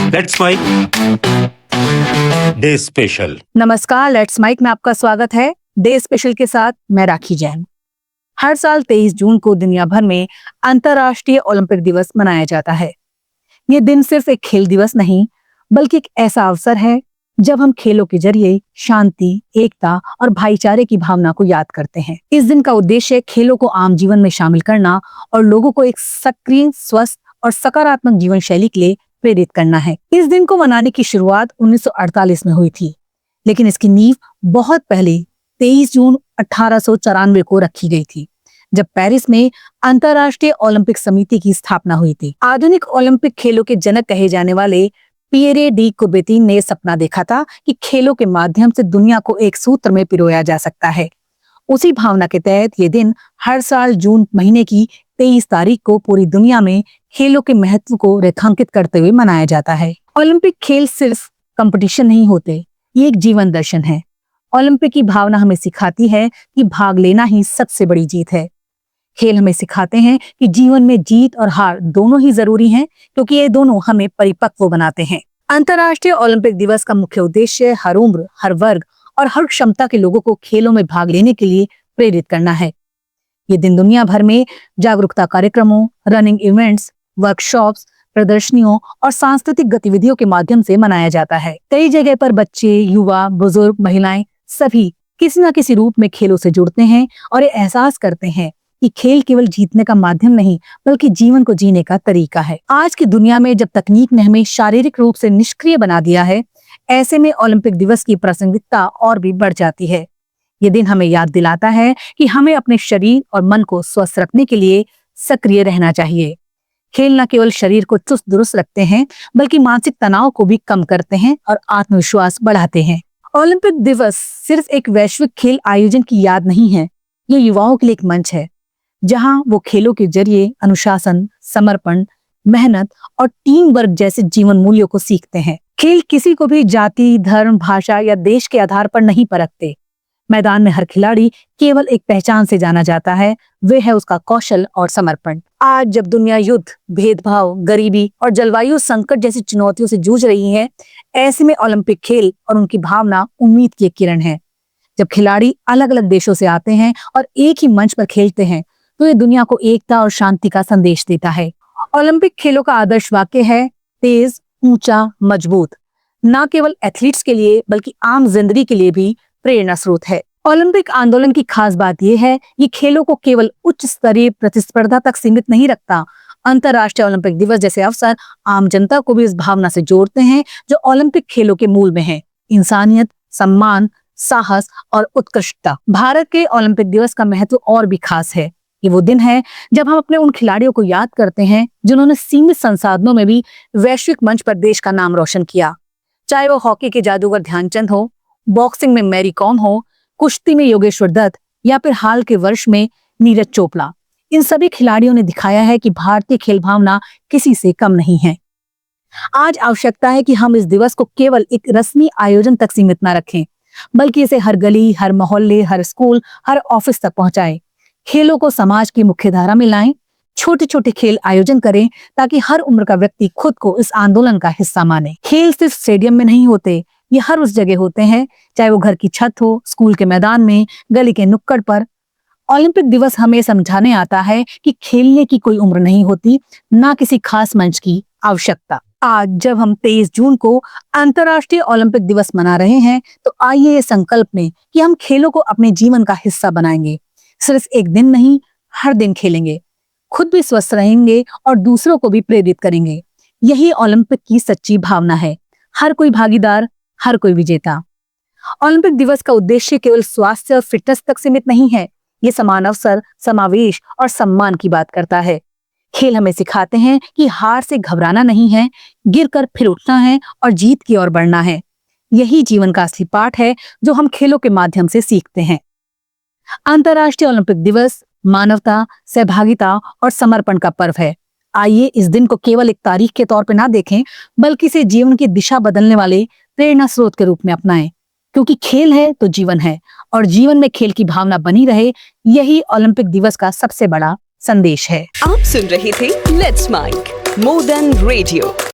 Let's mic day special. नमस्कार, let's mic में आपका स्वागत है। डे स्पेशल के साथ मैं राखी जैन। हर साल 23 जून को दुनिया भर में अंतर्राष्ट्रीय ओलंपिक दिवस मनाया जाता है। ये दिन सिर्फ एक खेल दिवस नहीं, बल्कि एक ऐसा अवसर है जब हम खेलों के जरिए शांति, एकता और भाईचारे की भावना को याद करते हैं। इस दिन का उद्देश्य खेलों को आम जीवन में शामिल करना और लोगों को एक सक्रिय, स्वस्थ और सकारात्मक जीवन शैली के लिए प्रेरित करना है। इस दिन को मनाने की शुरुआत 1948 में हुई थी, लेकिन इसकी नींव बहुत पहले 23 जून 1894 को रखी गई थी, जब पेरिस में अंतर्राष्ट्रीय ओलंपिक समिति की स्थापना हुई थी। आधुनिक ओलंपिक खेलों के जनक कहे जाने वाले पियरे डी कुबेर्तीन ने सपना देखा था कि खेलों के माध्यम से दुनिया को एक सूत्र में पिरोया जा सकता है। उसी भावना के तहत ये दिन हर साल जून महीने की 23 तारीख को पूरी दुनिया में खेलों के महत्व को रेखांकित करते हुए मनाया जाता है। ओलंपिक खेल सिर्फ कंपटीशन नहीं होते, ये एक जीवन दर्शन है। ओलंपिक की भावना हमें सिखाती है कि भाग लेना ही सबसे बड़ी जीत है। खेल हमें सिखाते हैं कि जीवन में जीत और हार दोनों ही जरूरी हैं, क्योंकि ये दोनों हमें परिपक्व बनाते हैं। अंतर्राष्ट्रीय ओलंपिक दिवस का मुख्य उद्देश्य हर उम्र, हर वर्ग और हर क्षमता के लोगों को खेलों में भाग लेने के लिए प्रेरित करना है। ये दिन दुनिया भर में जागरूकता कार्यक्रमों, रनिंग इवेंट्स, वर्कशॉप्स, प्रदर्शनियों और सांस्कृतिक गतिविधियों के माध्यम से मनाया जाता है। कई जगह पर बच्चे, युवा, बुजुर्ग, महिलाएं सभी किसी न किसी रूप में खेलों से जुड़ते हैं और ये एहसास करते हैं कि खेल केवल जीतने का माध्यम नहीं, बल्कि जीवन को जीने का तरीका है। आज की दुनिया में जब तकनीक ने हमें शारीरिक रूप से निष्क्रिय बना दिया है, ऐसे में ओलंपिक दिवस की प्रासंगिकता और भी बढ़ जाती है। ये दिन हमें याद दिलाता है कि हमें अपने शरीर और मन को स्वस्थ रखने के लिए सक्रिय रहना चाहिए। खेल न केवल शरीर को चुस्त दुरुस्त रखते हैं, बल्कि मानसिक तनाव को भी कम करते हैं और आत्मविश्वास बढ़ाते हैं। ओलंपिक दिवस सिर्फ एक वैश्विक खेल आयोजन की याद नहीं है, ये युवाओं के लिए एक मंच है, जहां वो खेलों के जरिए अनुशासन, समर्पण, मेहनत और टीम वर्क जैसे जीवन मूल्यों को सीखते हैं। खेल किसी को भी जाति, धर्म, भाषा या देश के आधार पर नहीं परखते। मैदान में हर खिलाड़ी केवल एक पहचान से जाना जाता है, वे है उसका कौशल और समर्पण। आज जब दुनिया युद्ध, भेदभाव, गरीबी और जलवायु संकट जैसी चुनौतियों से जूझ रही है, ऐसे में ओलंपिक खेल और उनकी भावना उम्मीद की एक किरण है। जब खिलाड़ी अलग अलग देशों से आते हैं और एक ही मंच पर खेलते हैं, तो ये दुनिया को एकता और शांति का संदेश देता है। ओलंपिक खेलों का आदर्श वाक्य है तेज, ऊंचा, मजबूत। न केवल एथलीट्स के लिए बल्कि आम जिंदगी के लिए भी प्रेरणा स्रोत है। ओलंपिक आंदोलन की खास बात यह है, ये खेलों को केवल उच्च स्तरीय प्रतिस्पर्धा तक सीमित नहीं रखता। अंतर्राष्ट्रीय ओलंपिक दिवस जैसे अवसर आम जनता को भी इस भावना से जोड़ते हैं जो ओलंपिक खेलों के मूल में है: इंसानियत, सम्मान, साहस और उत्कृष्टता। भारत के ओलंपिक दिवस का महत्व और भी खास है। ये वो दिन है जब हम अपने उन खिलाड़ियों को याद करते हैं जिन्होंने सीमित संसाधनों में भी वैश्विक मंच पर देश का नाम रोशन किया। चाहे वो हॉकी के जादूगर ध्यानचंद हो, बॉक्सिंग में मैरी कॉम हो, कुश्ती में योगेश्वर दत्त या फिर हाल के वर्ष में नीरज चोपड़ा। इन सभी खिलाड़ियों ने दिखाया है कि भारतीय खेल भावना किसी से कम नहीं है। आज आवश्यकता है कि हम इस दिवस को केवल एक रस्मी आयोजन तक सीमित न रखें, बल्कि इसे हर गली, हर मोहल्ले, हर स्कूल, हर ऑफिस तक पहुंचाएं। खेलों को समाज की मुख्य धारा में लाएं, छोटे छोटे खेल आयोजन करें ताकि हर उम्र का व्यक्ति खुद को इस आंदोलन का हिस्सा माने। खेल सिर्फ स्टेडियम में नहीं होते, ये हर उस जगह होते हैं, चाहे वो घर की छत हो, स्कूल के मैदान में, गली के नुक्कड़ पर। ओलंपिक दिवस हमें समझाने आता है कि खेलने की कोई उम्र नहीं होती, ना किसी खास मंच की आवश्यकता। आज जब हम 23 जून को अंतर्राष्ट्रीय ओलंपिक दिवस मना रहे हैं, तो आइए ये संकल्प लें कि हम खेलों को अपने जीवन का हिस्सा बनाएंगे। सिर्फ एक दिन नहीं, हर दिन खेलेंगे, खुद भी स्वस्थ रहेंगे और दूसरों को भी प्रेरित करेंगे। यही ओलंपिक की सच्ची भावना है। हर कोई भागीदार, हर कोई विजेता। ओलंपिक दिवस का उद्देश्य केवल स्वास्थ्य और फिटनेस तक सीमित नहीं है, ये समान अवसर, समावेश और सम्मान की बात करता है। खेल हमें सिखाते हैं कि हार से घबराना नहीं है, गिरकर फिर उठना है और जीत की ओर बढ़ना है। यही जीवन का असली पाठ है जो हम खेलों के माध्यम से सीखते हैं। अंतर्राष्ट्रीय ओलंपिक दिवस मानवता, सहभागिता और समर्पण का पर्व है। आइए इस दिन को केवल एक तारीख के तौर पर ना देखें, बल्कि इसे जीवन की दिशा बदलने वाले प्रेरणा स्रोत के रूप में अपनाएं। क्योंकि खेल है तो जीवन है, और जीवन में खेल की भावना बनी रहे, यही ओलंपिक दिवस का सबसे बड़ा संदेश है। आप सुन रहे थे let's mic more than radio.